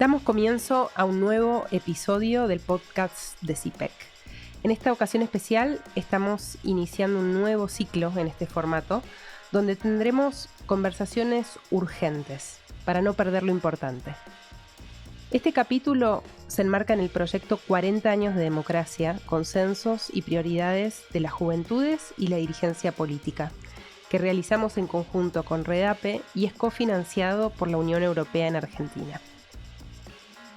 Damos comienzo a un nuevo episodio del podcast de CIPEC. En esta ocasión especial estamos iniciando un nuevo ciclo en este formato, donde tendremos conversaciones urgentes, para no perder lo importante. Este capítulo se enmarca en el proyecto 40 años de democracia, consensos y prioridades de las juventudes y la dirigencia política, que realizamos en conjunto con REDAPE y es cofinanciado por la Unión Europea en Argentina.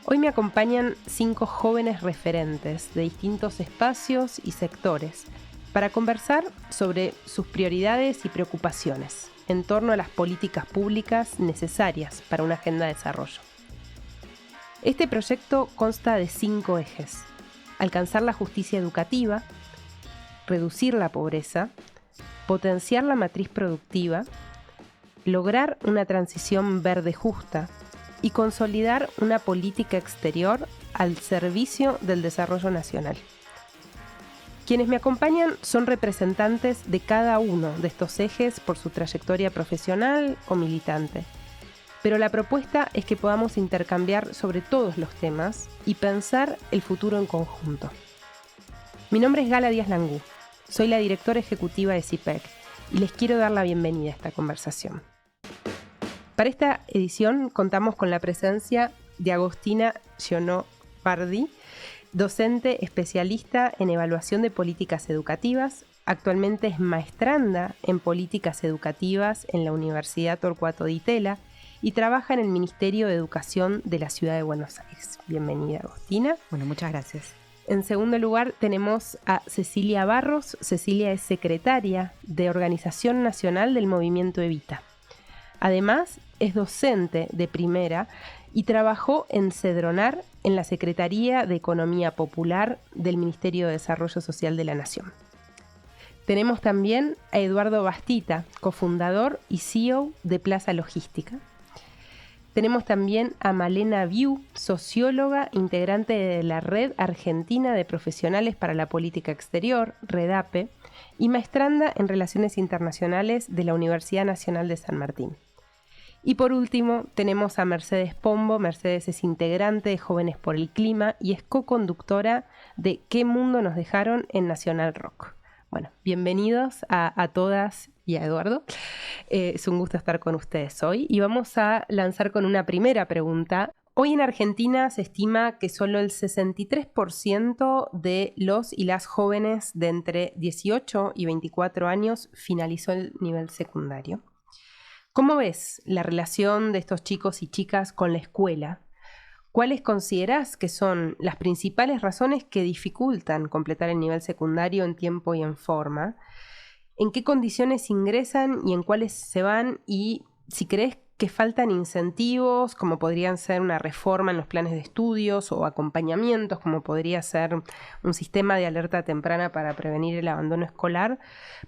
Hoy me acompañan 5 jóvenes referentes de distintos espacios y sectores para conversar sobre sus prioridades y preocupaciones en torno a las políticas públicas necesarias para una agenda de desarrollo. Este proyecto consta de 5 ejes: alcanzar la justicia educativa, reducir la pobreza, potenciar la matriz productiva, lograr una transición verde justa y consolidar una política exterior al servicio del desarrollo nacional. Quienes me acompañan son representantes de cada uno de estos ejes por su trayectoria profesional o militante, pero la propuesta es que podamos intercambiar sobre todos los temas y pensar el futuro en conjunto. Mi nombre es Gala Díaz Langú, soy la directora ejecutiva de CIPEC y les quiero dar la bienvenida a esta conversación. Para esta edición contamos con la presencia de Agostina Gionovardi, docente especialista en evaluación de políticas educativas. Actualmente es maestranda en políticas educativas en la Universidad Torcuato Di Tella y trabaja en el Ministerio de Educación de la Ciudad de Buenos Aires. Bienvenida, Agostina. Bueno, muchas gracias. En segundo lugar tenemos a Cecilia Barros. Cecilia es secretaria de Organización Nacional del Movimiento Evita. Además, es docente de primera y trabajó en Cedronar, en la Secretaría de Economía Popular del Ministerio de Desarrollo Social de la Nación. Tenemos también a Eduardo Bastita, cofundador y CEO de Plaza Logística. Tenemos también a Malena Viu, socióloga, integrante de la Red Argentina de Profesionales para la Política Exterior, REDAPE, y maestranda en Relaciones Internacionales de la Universidad Nacional de San Martín. Y por último, tenemos a Mercedes Pombo. Mercedes es integrante de Jóvenes por el Clima y es co-conductora de ¿Qué mundo nos dejaron? En Nacional Rock. Bueno, bienvenidos a todas y a Eduardo. Es un gusto estar con ustedes hoy y vamos a lanzar con una primera pregunta. Hoy en Argentina se estima que solo el 63% de los y las jóvenes de entre 18 y 24 años finalizó el nivel secundario. ¿Cómo ves la relación de estos chicos y chicas con la escuela? ¿Cuáles considerás que son las principales razones que dificultan completar el nivel secundario en tiempo y en forma? ¿En qué condiciones ingresan y en cuáles se van? Y si crees que faltan incentivos, como podrían ser una reforma en los planes de estudios o acompañamientos, como podría ser un sistema de alerta temprana para prevenir el abandono escolar,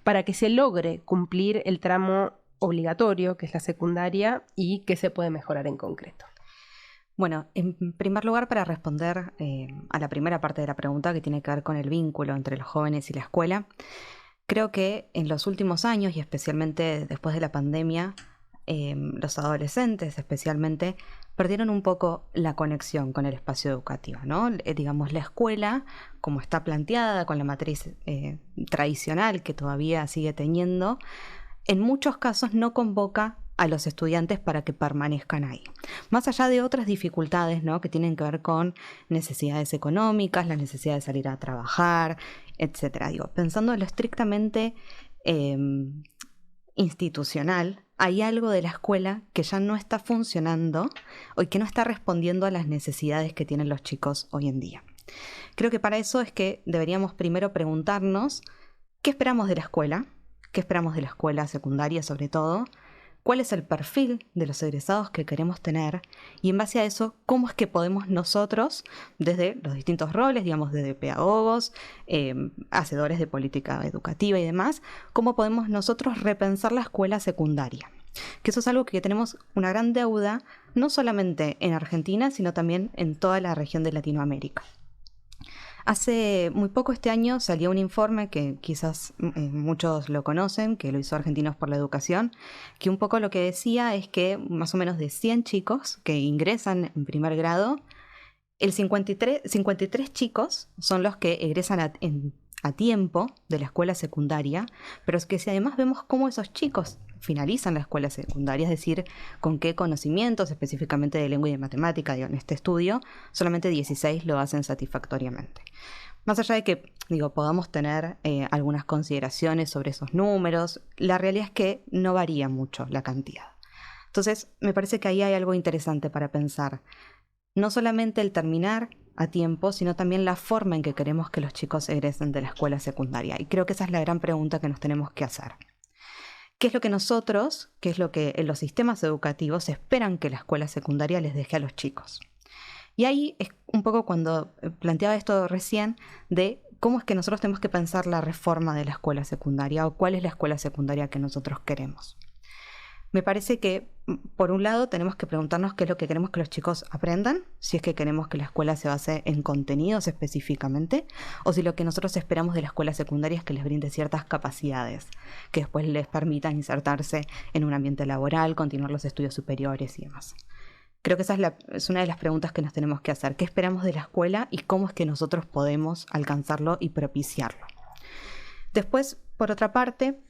para que se logre cumplir el tramo obligatorio, que es la secundaria, y qué se puede mejorar en concreto. Bueno, en primer lugar, para responder a la primera parte de la pregunta, que tiene que ver con el vínculo entre los jóvenes y la escuela, creo que en los últimos años, y especialmente después de la pandemia, los adolescentes especialmente perdieron un poco la conexión con el espacio educativo, ¿no? Digamos, la escuela, como está planteada, con la matriz tradicional que todavía sigue teniendo, en muchos casos no convoca a los estudiantes para que permanezcan ahí. Más allá de otras dificultades, ¿no?, que tienen que ver con necesidades económicas, la necesidad de salir a trabajar, etc. Pensando en lo estrictamente institucional, hay algo de la escuela que ya no está funcionando y que no está respondiendo a las necesidades que tienen los chicos hoy en día. Creo que para eso es que deberíamos primero preguntarnos qué esperamos de la escuela. ¿Qué esperamos de la escuela secundaria sobre todo? ¿Cuál es el perfil de los egresados que queremos tener? Y en base a eso, ¿cómo es que podemos nosotros, desde los distintos roles, digamos, desde pedagogos, hacedores de política educativa y demás, cómo podemos nosotros repensar la escuela secundaria? Que eso es algo que tenemos una gran deuda, no solamente en Argentina, sino también en toda la región de Latinoamérica. Hace muy poco este año salió un informe que quizás muchos lo conocen, que lo hizo Argentinos por la Educación, que un poco lo que decía es que más o menos de 100 chicos que ingresan en primer grado, el 53 chicos son los que egresan a tiempo de la escuela secundaria, pero es que si además vemos cómo esos chicos finalizan la escuela secundaria, es decir, con qué conocimientos específicamente de lengua y de matemática, digo, en este estudio, solamente 16 lo hacen satisfactoriamente. Más allá de que, podamos tener algunas consideraciones sobre esos números, la realidad es que no varía mucho la cantidad. Entonces, me parece que ahí hay algo interesante para pensar. No solamente el terminar a tiempo, sino también la forma en que queremos que los chicos egresen de la escuela secundaria. Y creo que esa es la gran pregunta que nos tenemos que hacer. ¿Qué es lo que en los sistemas educativos esperan que la escuela secundaria les deje a los chicos? Y ahí es un poco cuando planteaba esto recién de cómo es que nosotros tenemos que pensar la reforma de la escuela secundaria o cuál es la escuela secundaria que nosotros queremos. Me parece que, por un lado, tenemos que preguntarnos qué es lo que queremos que los chicos aprendan, si es que queremos que la escuela se base en contenidos específicamente, o si lo que nosotros esperamos de la escuela secundaria es que les brinde ciertas capacidades, que después les permitan insertarse en un ambiente laboral, continuar los estudios superiores y demás. Creo que esa es una de las preguntas que nos tenemos que hacer. ¿Qué esperamos de la escuela y cómo es que nosotros podemos alcanzarlo y propiciarlo? Después, por otra parte,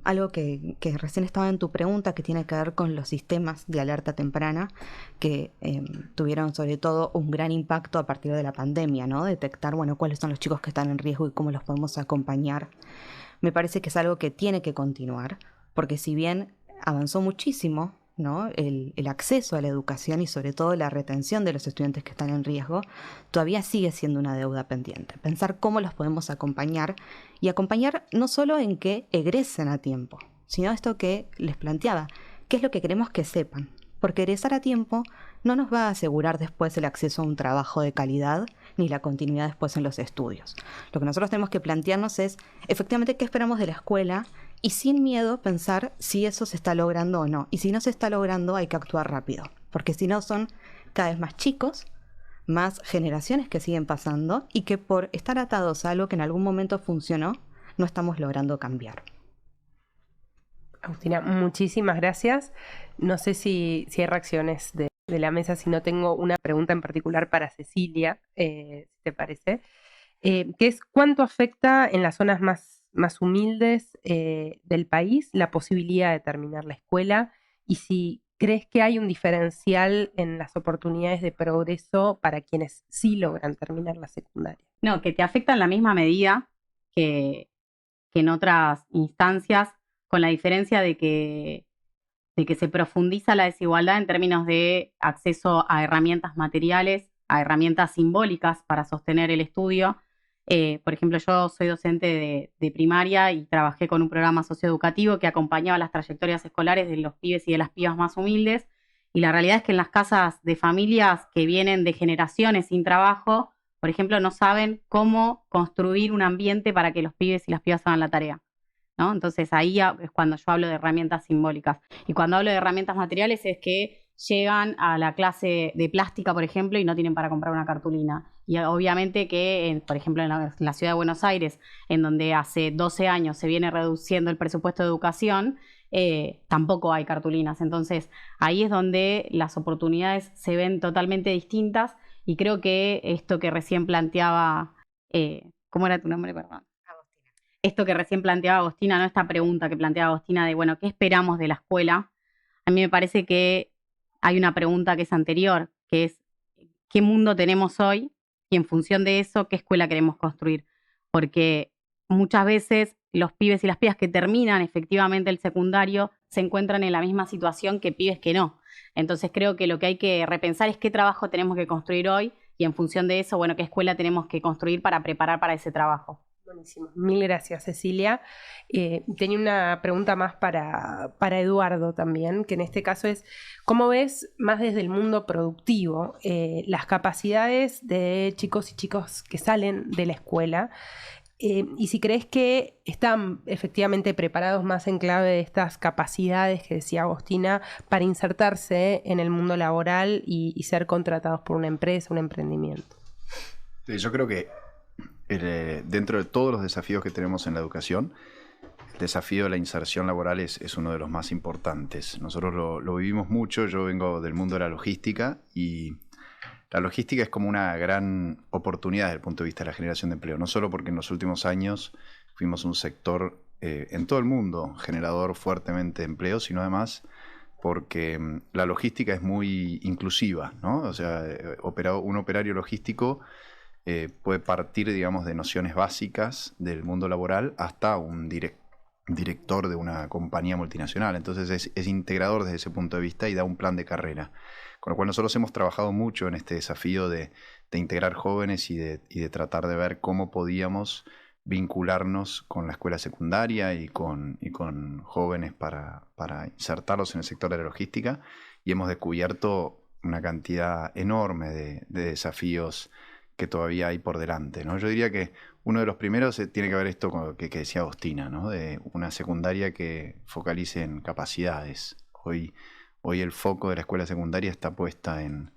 algo que recién estaba en tu pregunta, que tiene que ver con los sistemas de alerta temprana, que tuvieron sobre todo un gran impacto a partir de la pandemia, ¿no? Detectar, cuáles son los chicos que están en riesgo y cómo los podemos acompañar. Me parece que es algo que tiene que continuar, porque si bien avanzó muchísimo, ¿no?, el acceso a la educación y sobre todo la retención de los estudiantes que están en riesgo, todavía sigue siendo una deuda pendiente. Pensar cómo los podemos acompañar, y acompañar no solo en que egresen a tiempo, sino esto que les planteaba, qué es lo que queremos que sepan. Porque egresar a tiempo no nos va a asegurar después el acceso a un trabajo de calidad ni la continuidad después en los estudios. Lo que nosotros tenemos que plantearnos es efectivamente qué esperamos de la escuela y sin miedo pensar si eso se está logrando o no. Y si no se está logrando hay que actuar rápido, porque si no son cada vez más chicos, más generaciones que siguen pasando y que por estar atados a algo que en algún momento funcionó, no estamos logrando cambiar. Agustina, muchísimas gracias. No sé si hay reacciones de la mesa, si no tengo una pregunta en particular para Cecilia, si te parece, que es ¿cuánto afecta en las zonas más humildes del país la posibilidad de terminar la escuela? Y si crees que hay un diferencial en las oportunidades de progreso para quienes sí logran terminar la secundaria. No, que te afecta en la misma medida que en otras instancias, con la diferencia de que se profundiza la desigualdad en términos de acceso a herramientas materiales, a herramientas simbólicas para sostener el estudio. Por ejemplo, yo soy docente de primaria y trabajé con un programa socioeducativo que acompañaba las trayectorias escolares de los pibes y de las pibas más humildes, y la realidad es que en las casas de familias que vienen de generaciones sin trabajo, por ejemplo, no saben cómo construir un ambiente para que los pibes y las pibas hagan la tarea, ¿no? Entonces ahí es cuando yo hablo de herramientas simbólicas. Y cuando hablo de herramientas materiales es que llegan a la clase de plástica, por ejemplo, y no tienen para comprar una cartulina. Y obviamente que, por ejemplo, en la ciudad de Buenos Aires, en donde hace 12 años se viene reduciendo el presupuesto de educación, tampoco hay cartulinas. Entonces ahí es donde las oportunidades se ven totalmente distintas, y creo que esto que recién planteaba, ¿cómo era tu nombre? Perdón. Esto que recién planteaba Agostina, ¿no? Esta pregunta que planteaba Agostina de, ¿qué esperamos de la escuela? A mí me parece que hay una pregunta que es anterior, que es, ¿qué mundo tenemos hoy? Y en función de eso, ¿qué escuela queremos construir? Porque muchas veces los pibes y las pibas que terminan efectivamente el secundario se encuentran en la misma situación que pibes que no. Entonces creo que lo que hay que repensar es qué trabajo tenemos que construir hoy, y en función de eso, qué escuela tenemos que construir para preparar para ese trabajo. Buenísimo. Mil gracias, Cecilia. Tenía una pregunta más para Eduardo también, que en este caso es, ¿cómo ves más desde el mundo productivo las capacidades de chicos y chicas que salen de la escuela? Y si crees que están efectivamente preparados más en clave de estas capacidades que decía Agostina para insertarse en el mundo laboral y ser contratados por una empresa, un emprendimiento. Yo creo que dentro de todos los desafíos que tenemos en la educación, el desafío de la inserción laboral es uno de los más importantes. Nosotros lo vivimos mucho. Yo vengo del mundo de la logística y la logística es como una gran oportunidad desde el punto de vista de la generación de empleo. No solo porque en los últimos años fuimos un sector en todo el mundo generador fuertemente de empleo, sino además porque la logística es muy inclusiva, ¿no? O sea, un operario logístico puede partir, digamos, de nociones básicas del mundo laboral hasta un director de una compañía multinacional. Entonces es integrador desde ese punto de vista y da un plan de carrera. Con lo cual nosotros hemos trabajado mucho en este desafío de integrar jóvenes y de tratar de ver cómo podíamos vincularnos con la escuela secundaria y con jóvenes para insertarlos en el sector de la logística, y hemos descubierto una cantidad enorme de desafíos que todavía hay por delante, ¿no? Yo diría que uno de los primeros tiene que ver esto que decía Agostina, ¿no? De una secundaria que focalice en capacidades. Hoy el foco de la escuela secundaria está puesta en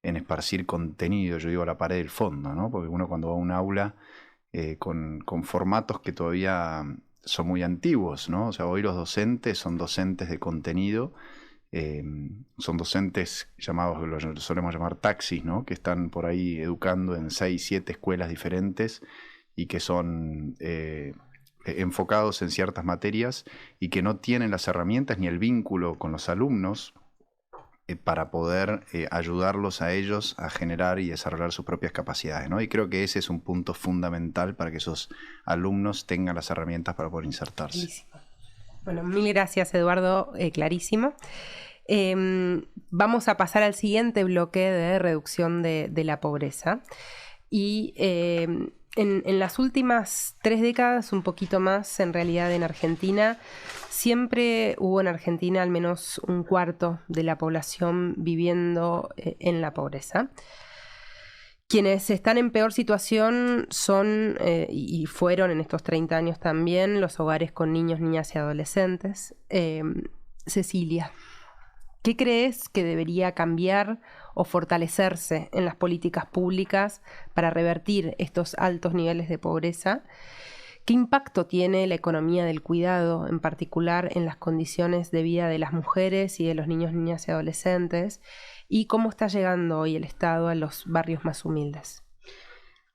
esparcir contenido, yo digo la pared del fondo, ¿no? Porque uno cuando va a un aula con formatos que todavía son muy antiguos, ¿no? O sea, hoy los docentes son docentes de contenido, son docentes llamados, los solemos llamar taxis, ¿no? Que están por ahí educando en 6, 7 escuelas diferentes y que son enfocados en ciertas materias y que no tienen las herramientas ni el vínculo con los alumnos para poder ayudarlos a ellos a generar y desarrollar sus propias capacidades, ¿no? Y creo que ese es un punto fundamental para que esos alumnos tengan las herramientas para poder insertarse. Buenísimo. Bueno, mil gracias, Eduardo, clarísimo. Vamos a pasar al siguiente bloque de reducción de la pobreza. Y en las últimas 3 décadas, un poquito más en realidad en Argentina, siempre hubo en Argentina al menos un cuarto de la población viviendo en la pobreza. Quienes están en peor situación son, y fueron en estos 30 años también, los hogares con niños, niñas y adolescentes. Cecilia, ¿qué crees que debería cambiar o fortalecerse en las políticas públicas para revertir estos altos niveles de pobreza? ¿Qué impacto tiene la economía del cuidado, en particular en las condiciones de vida de las mujeres y de los niños, niñas y adolescentes? ¿Y cómo está llegando hoy el Estado a los barrios más humildes?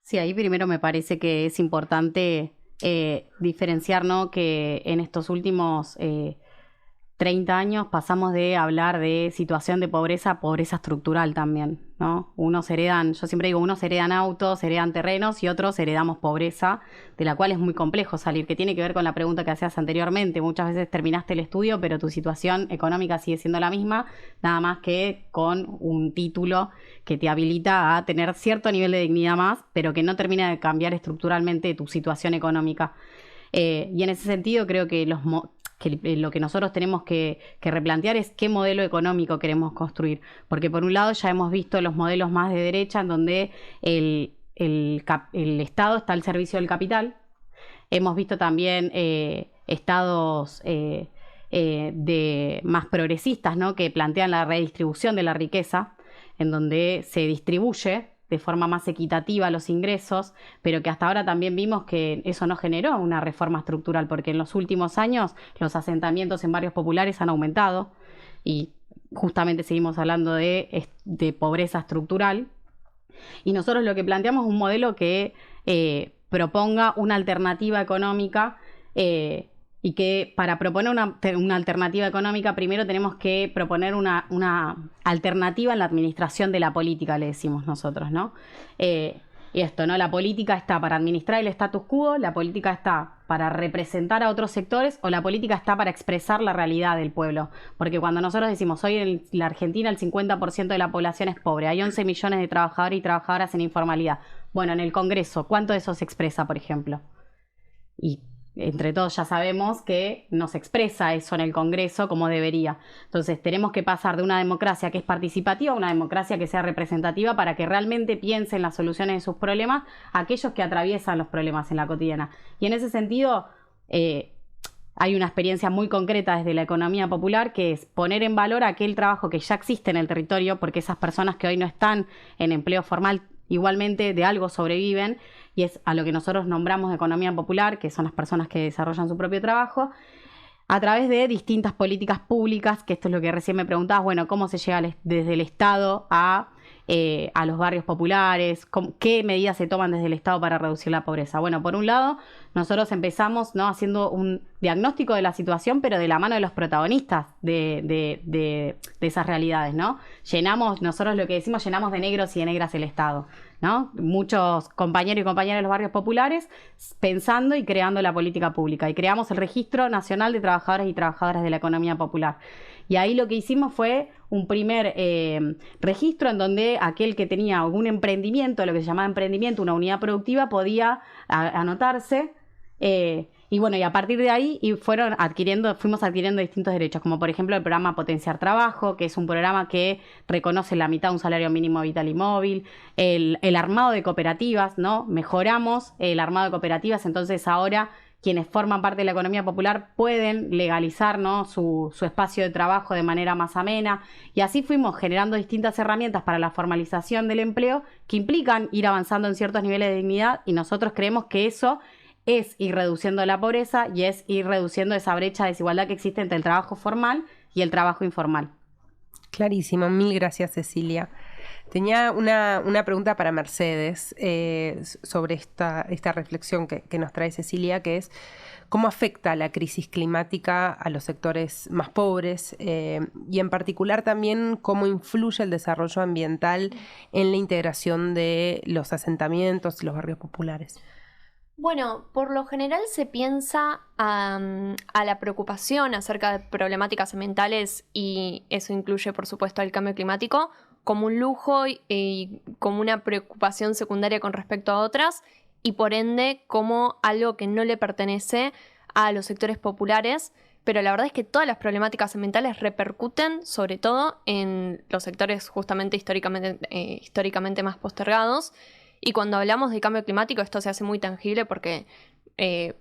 Sí, ahí primero me parece que es importante diferenciar, ¿no? Que en estos últimos 30 años pasamos de hablar de situación de pobreza a pobreza estructural también, ¿no? Unos heredan, yo siempre digo, unos heredan autos, heredan terrenos y otros heredamos pobreza, de la cual es muy complejo salir, que tiene que ver con la pregunta que hacías anteriormente. Muchas veces terminaste el estudio, pero tu situación económica sigue siendo la misma, nada más que con un título que te habilita a tener cierto nivel de dignidad más, pero que no termina de cambiar estructuralmente tu situación económica. Y en ese sentido creo que lo que nosotros tenemos que replantear es qué modelo económico queremos construir. Porque por un lado ya hemos visto los modelos más de derecha en donde el Estado está al servicio del capital. Hemos visto también estados más progresistas, ¿no? Que plantean la redistribución de la riqueza, en donde se distribuye de forma más equitativa los ingresos, pero que hasta ahora también vimos que eso no generó una reforma estructural, porque en los últimos años los asentamientos en barrios populares han aumentado y justamente seguimos hablando de pobreza estructural. Y nosotros lo que planteamos es un modelo que proponga una alternativa económica y que para proponer una alternativa económica primero tenemos que proponer una alternativa en la administración de la política, le decimos nosotros, ¿no? Y esto, ¿no? La política está para administrar el status quo, la política está para representar a otros sectores o la política está para expresar la realidad del pueblo. Porque cuando nosotros decimos hoy en la Argentina el 50% de la población es pobre, hay 11 millones de trabajadores y trabajadoras en informalidad. Bueno, en el Congreso, ¿cuánto de eso se expresa, por ejemplo? Y entre todos ya sabemos que no se expresa eso en el Congreso como debería. Entonces tenemos que pasar de una democracia que es participativa a una democracia que sea representativa para que realmente piensen las soluciones de sus problemas aquellos que atraviesan los problemas en la cotidiana. Y en ese sentido hay una experiencia muy concreta desde la economía popular, que es poner en valor aquel trabajo que ya existe en el territorio, porque esas personas que hoy no están en empleo formal igualmente de algo sobreviven, y es a lo que nosotros nombramos economía popular, que son las personas que desarrollan su propio trabajo, a través de distintas políticas públicas, que esto es lo que recién me preguntabas, bueno, cómo se llega desde el Estado a los barrios populares, qué medidas se toman desde el Estado para reducir la pobreza. Bueno, por un lado, nosotros empezamos, ¿no?, haciendo un diagnóstico de la situación, pero de la mano de los protagonistas de esas realidades, ¿no? Nosotros lo que decimos, llenamos de negros y de negras el Estado, ¿no? Muchos compañeros y compañeras de los barrios populares pensando y creando la política pública. Y creamos el Registro Nacional de Trabajadores y Trabajadoras de la Economía Popular. Y ahí lo que hicimos fue un primer registro en donde aquel que tenía algún emprendimiento, lo que se llamaba emprendimiento, una unidad productiva, podía anotarse. Y bueno, y a partir de ahí fuimos adquiriendo distintos derechos, como por ejemplo el programa Potenciar Trabajo, que es un programa que reconoce la mitad de un salario mínimo vital y móvil, el armado de cooperativas, ¿no? Mejoramos el armado de cooperativas, entonces ahora quienes forman parte de la economía popular pueden legalizar, ¿no?, su espacio de trabajo de manera más amena, y así fuimos generando distintas herramientas para la formalización del empleo que implican ir avanzando en ciertos niveles de dignidad, y nosotros creemos que eso es ir reduciendo la pobreza y es ir reduciendo esa brecha de desigualdad que existe entre el trabajo formal y el trabajo informal. Clarísimo, mil gracias, Cecilia. Tenía una pregunta para Mercedes sobre esta reflexión que nos trae Cecilia, que es cómo afecta la crisis climática a los sectores más pobres y en particular también cómo influye el desarrollo ambiental en la integración de los asentamientos y los barrios populares. Bueno, por lo general se piensa a la preocupación acerca de problemáticas ambientales, y eso incluye, por supuesto, el cambio climático, como un lujo y como una preocupación secundaria con respecto a otras, y por ende como algo que no le pertenece a los sectores populares. Pero la verdad es que todas las problemáticas ambientales repercuten sobre todo en los sectores justamente históricamente más postergados. Y cuando hablamos de cambio climático, esto se hace muy tangible porque,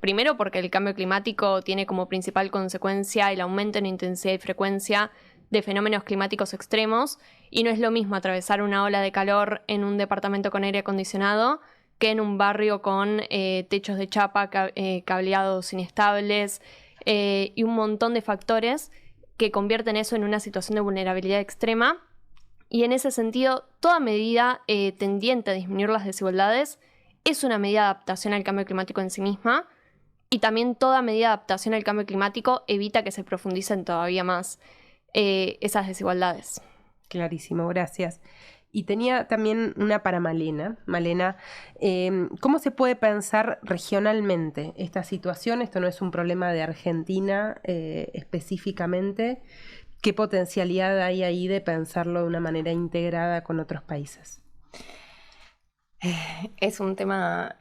primero porque el cambio climático tiene como principal consecuencia el aumento en intensidad y frecuencia de fenómenos climáticos extremos, y no es lo mismo atravesar una ola de calor en un departamento con aire acondicionado que en un barrio con techos de chapa, cableados inestables y un montón de factores que convierten eso en una situación de vulnerabilidad extrema. Y en ese sentido, toda medida tendiente a disminuir las desigualdades es una medida de adaptación al cambio climático en sí misma, y también toda medida de adaptación al cambio climático evita que se profundicen todavía más esas desigualdades. Clarísimo, gracias. Y tenía también una para Malena. Malena, ¿cómo se puede pensar regionalmente esta situación? Esto no es un problema de Argentina específicamente. ¿Qué potencialidad hay ahí de pensarlo de una manera integrada con otros países? Es un tema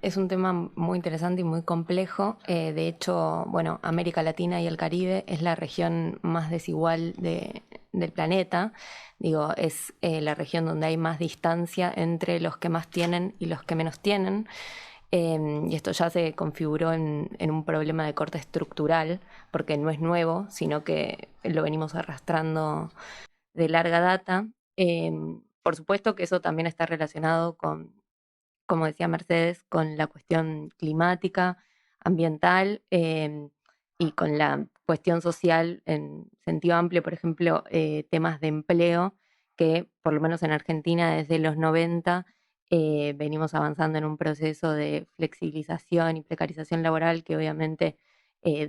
muy interesante y muy complejo. De hecho, bueno, América Latina y el Caribe es la región más desigual del planeta. Digo, es la región donde hay más distancia entre los que más tienen y los que menos tienen. Y esto ya se configuró en un problema de corte estructural, porque no es nuevo, sino que lo venimos arrastrando de larga data. Por supuesto que eso también está relacionado con, como decía Mercedes, con la cuestión climática, ambiental y con la cuestión social en sentido amplio, por ejemplo, temas de empleo, que por lo menos en Argentina desde los 90 venimos avanzando en un proceso de flexibilización y precarización laboral que obviamente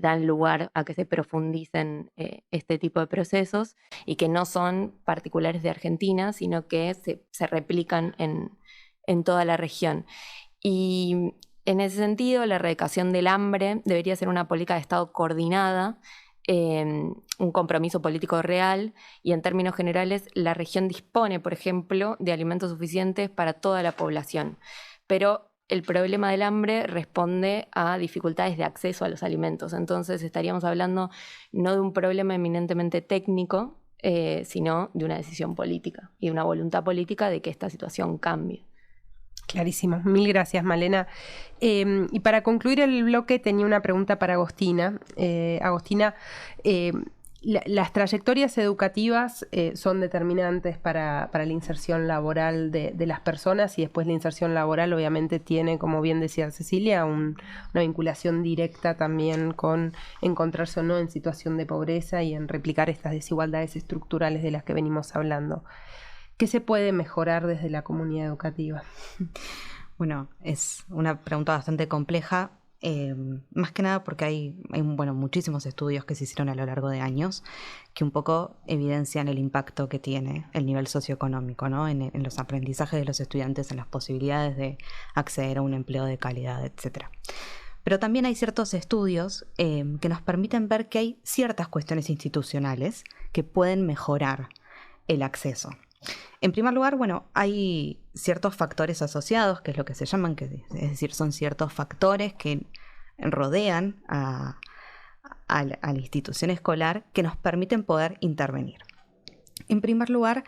dan lugar a que se profundicen este tipo de procesos y que no son particulares de Argentina, sino que se replican en toda la región. Y en ese sentido, la erradicación del hambre debería ser una política de Estado coordinada, un compromiso político real, y en términos generales la región dispone, por ejemplo, de alimentos suficientes para toda la población. Pero el problema del hambre responde a dificultades de acceso a los alimentos. Entonces estaríamos hablando no de un problema eminentemente técnico, sino de una decisión política y una voluntad política de que esta situación cambie. Clarísimo. Mil gracias, Malena. Y para concluir el bloque tenía una pregunta para Agostina. Agostina, Las trayectorias educativas son determinantes para la inserción laboral de las personas, y después la inserción laboral obviamente tiene, como bien decía Cecilia, una vinculación directa también con encontrarse o no en situación de pobreza y en replicar estas desigualdades estructurales de las que venimos hablando. ¿Qué se puede mejorar desde la comunidad educativa? Bueno, es una pregunta bastante compleja. Más que nada porque hay muchísimos estudios que se hicieron a lo largo de años que un poco evidencian el impacto que tiene el nivel socioeconómico, ¿no? en los aprendizajes de los estudiantes, en las posibilidades de acceder a un empleo de calidad, etc. Pero también hay ciertos estudios que nos permiten ver que hay ciertas cuestiones institucionales que pueden mejorar el acceso. En primer lugar, hay ciertos factores asociados, que es lo que se llaman, es decir, son ciertos factores que rodean a la institución escolar que nos permiten poder intervenir. En primer lugar,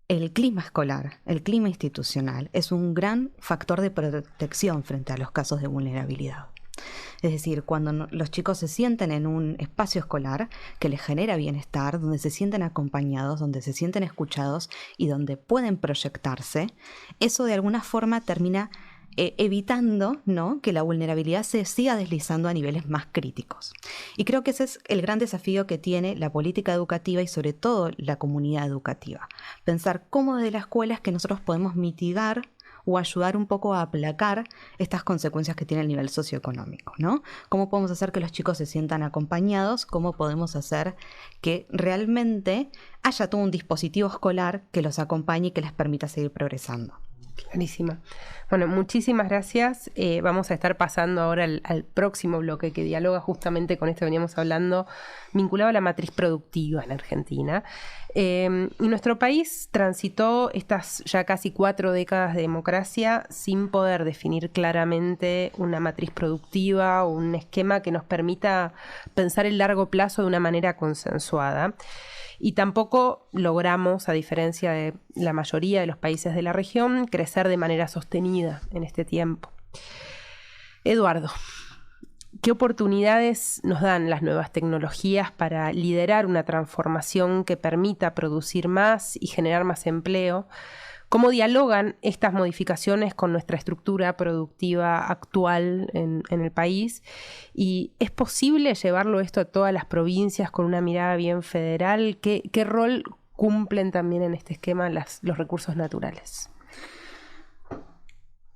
el clima escolar, el clima institucional, es un gran factor de protección frente a los casos de vulnerabilidad. Es decir, cuando los chicos se sienten en un espacio escolar que les genera bienestar, donde se sienten acompañados, donde se sienten escuchados y donde pueden proyectarse, eso de alguna forma termina evitando, ¿no?, que la vulnerabilidad se siga deslizando a niveles más críticos. Y creo que ese es el gran desafío que tiene la política educativa y sobre todo la comunidad educativa. Pensar cómo desde la escuela es que nosotros podemos mitigar o ayudar un poco a aplacar estas consecuencias que tiene el nivel socioeconómico, ¿no? ¿Cómo podemos hacer que los chicos se sientan acompañados? ¿Cómo podemos hacer que realmente haya todo un dispositivo escolar que los acompañe y que les permita seguir progresando? Clarísima. Bueno, muchísimas gracias. Vamos a estar pasando ahora al próximo bloque que dialoga justamente con esto que veníamos hablando, vinculado a la matriz productiva en Argentina. Y nuestro país transitó estas ya casi 4 décadas de democracia sin poder definir claramente una matriz productiva o un esquema que nos permita pensar el largo plazo de una manera consensuada. Y tampoco logramos, a diferencia de la mayoría de los países de la región, crecer de manera sostenida en este tiempo. Eduardo, ¿qué oportunidades nos dan las nuevas tecnologías para liderar una transformación que permita producir más y generar más empleo? ¿Cómo dialogan estas modificaciones con nuestra estructura productiva actual en el país? ¿Y es posible llevarlo esto a todas las provincias con una mirada bien federal? ¿Qué rol cumplen también en este esquema los recursos naturales?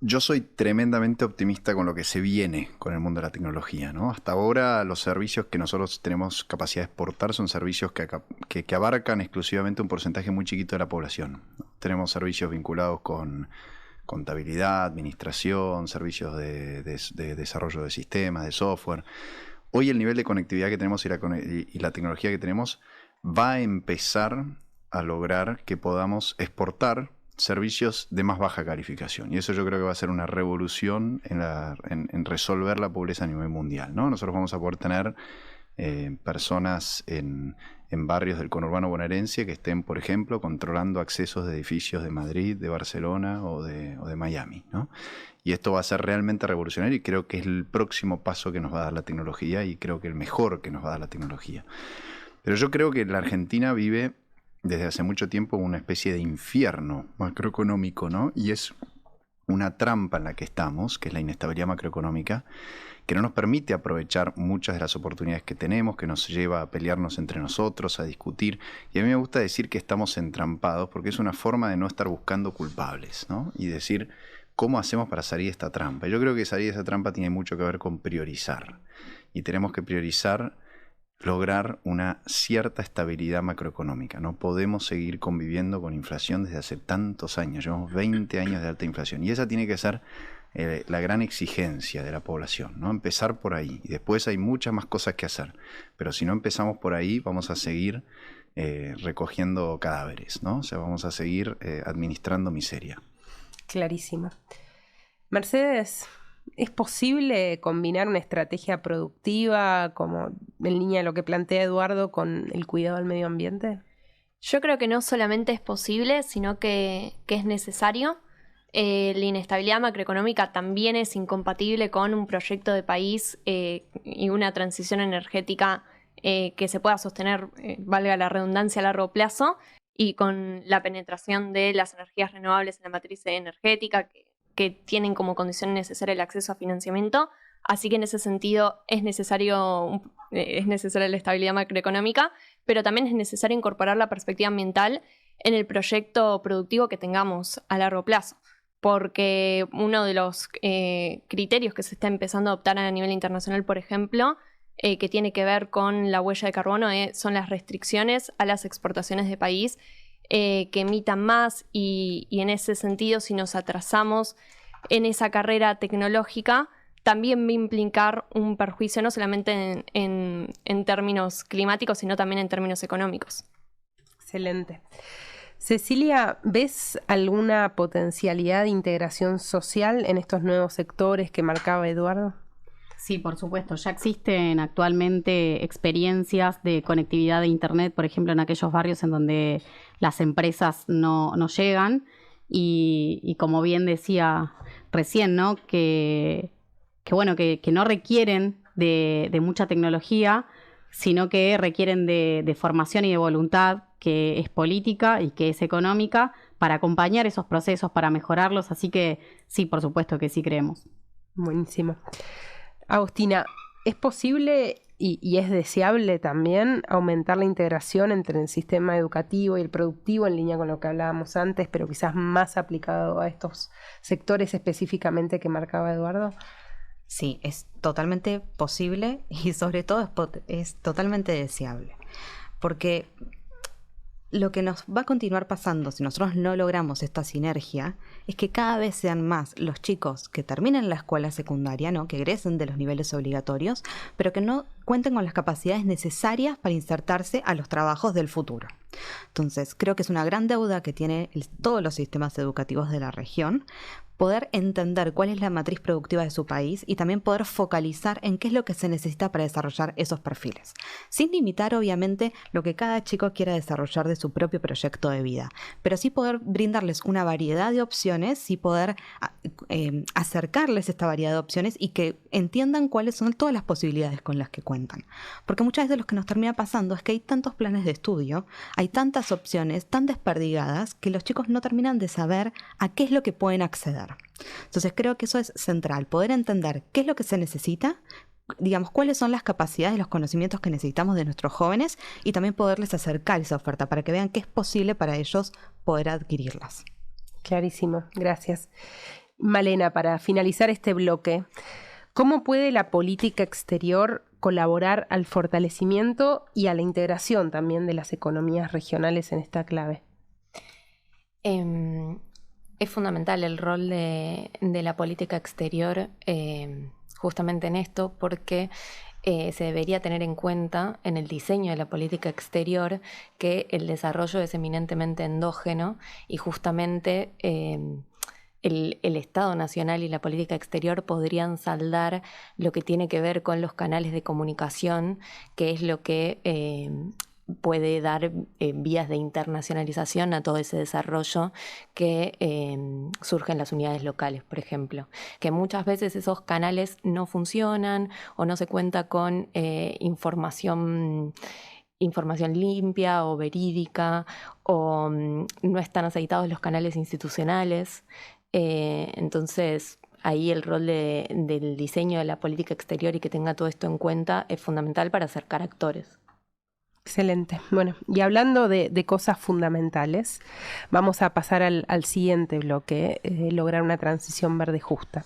Yo soy tremendamente optimista con lo que se viene con el mundo de la tecnología, ¿no? Hasta ahora los servicios que nosotros tenemos capacidad de exportar son servicios que abarcan exclusivamente un porcentaje muy chiquito de la población. Tenemos servicios vinculados con contabilidad, administración, servicios de desarrollo de sistemas, de software. Hoy el nivel de conectividad que tenemos y la tecnología que tenemos va a empezar a lograr que podamos exportar servicios de más baja calificación. Y eso yo creo que va a ser una revolución en resolver la pobreza a nivel mundial, ¿no? Nosotros vamos a poder tener personas en barrios del conurbano bonaerense que estén, por ejemplo, controlando accesos de edificios de Madrid, de Barcelona o de Miami, ¿no? Y esto va a ser realmente revolucionario y creo que es el próximo paso que nos va a dar la tecnología y creo que el mejor que nos va a dar la tecnología. Pero yo creo que la Argentina vive desde hace mucho tiempo una especie de infierno macroeconómico, ¿no? Y es una trampa en la que estamos, que es la inestabilidad macroeconómica, que no nos permite aprovechar muchas de las oportunidades que tenemos, que nos lleva a pelearnos entre nosotros, a discutir. Y a mí me gusta decir que estamos entrampados porque es una forma de no estar buscando culpables, ¿no? Y decir, ¿cómo hacemos para salir de esta trampa? Yo creo que salir de esa trampa tiene mucho que ver con priorizar. Y tenemos que priorizar lograr una cierta estabilidad macroeconómica. No podemos seguir conviviendo con inflación desde hace tantos años. Llevamos 20 años de alta inflación. Y esa tiene que ser la gran exigencia de la población, ¿no? Empezar por ahí. Y después hay muchas más cosas que hacer. Pero si no empezamos por ahí, vamos a seguir recogiendo cadáveres, ¿no? O sea, vamos a seguir administrando miseria. Clarísimo. Mercedes, ¿es posible combinar una estrategia productiva, como en línea de lo que plantea Eduardo, con el cuidado del medio ambiente? Yo creo que no solamente es posible, sino que es necesario. La inestabilidad macroeconómica también es incompatible con un proyecto de país y una transición energética que se pueda sostener, valga la redundancia, a largo plazo, y con la penetración de las energías renovables en la matriz energética, que tienen como condición necesaria el acceso a financiamiento. Así que en ese sentido es necesaria la estabilidad macroeconómica, pero también es necesario incorporar la perspectiva ambiental en el proyecto productivo que tengamos a largo plazo, porque uno de los criterios que se está empezando a adoptar a nivel internacional, por ejemplo, que tiene que ver con la huella de carbono, son las restricciones a las exportaciones de país que emitan más, y en ese sentido, si nos atrasamos en esa carrera tecnológica, también va a implicar un perjuicio no solamente en términos climáticos, sino también en términos económicos. Excelente. Cecilia, ¿ves alguna potencialidad de integración social en estos nuevos sectores que marcaba Eduardo? Sí, por supuesto. Ya existen actualmente experiencias de conectividad de Internet, por ejemplo, en aquellos barrios en donde las empresas no llegan. Y como bien decía recién, ¿no? Que no requieren de mucha tecnología, sino que requieren de formación y de voluntad, que es política y que es económica, para acompañar esos procesos, para mejorarlos. Así que sí, por supuesto que sí creemos. Buenísimo. Agustina, ¿es posible y es deseable también aumentar la integración entre el sistema educativo y el productivo, en línea con lo que hablábamos antes, pero quizás más aplicado a estos sectores específicamente que marcaba Eduardo? Sí, es totalmente posible y sobre todo es totalmente deseable, porque lo que nos va a continuar pasando si nosotros no logramos esta sinergia es que cada vez sean más los chicos que terminen la escuela secundaria, ¿no? Que egresen de los niveles obligatorios, pero que no cuenten con las capacidades necesarias para insertarse a los trabajos del futuro. Entonces, creo que es una gran deuda que tienen todos los sistemas educativos de la región, poder entender cuál es la matriz productiva de su país y también poder focalizar en qué es lo que se necesita para desarrollar esos perfiles, sin limitar obviamente lo que cada chico quiera desarrollar de su propio proyecto de vida, pero sí poder brindarles una variedad de opciones y poder acercarles esta variedad de opciones y que entiendan cuáles son todas las posibilidades con las que cuentan. Porque muchas veces lo que nos termina pasando es que hay tantos planes de estudio, hay tantas opciones tan desperdigadas que los chicos no terminan de saber a qué es lo que pueden acceder. Entonces creo que eso es central, poder entender qué es lo que se necesita, digamos, cuáles son las capacidades y los conocimientos que necesitamos de nuestros jóvenes y también poderles acercar esa oferta para que vean que es posible para ellos poder adquirirlas. Clarísimo, gracias. Malena, para finalizar este bloque, ¿cómo puede la política exterior colaborar al fortalecimiento y a la integración también de las economías regionales en esta clave? Es fundamental el rol de la política exterior justamente en esto, porque se debería tener en cuenta en el diseño de la política exterior que el desarrollo es eminentemente endógeno y justamente el Estado Nacional y la política exterior podrían saldar lo que tiene que ver con los canales de comunicación, que es lo que puede dar vías de internacionalización a todo ese desarrollo que surge en las unidades locales, por ejemplo. Que muchas veces esos canales no funcionan o no se cuenta con información limpia o verídica, o no están aceitados los canales institucionales. Entonces, ahí el rol del diseño de la política exterior y que tenga todo esto en cuenta es fundamental para acercar actores. Excelente. Bueno, y hablando de cosas fundamentales, vamos a pasar al siguiente bloque, lograr una transición verde justa.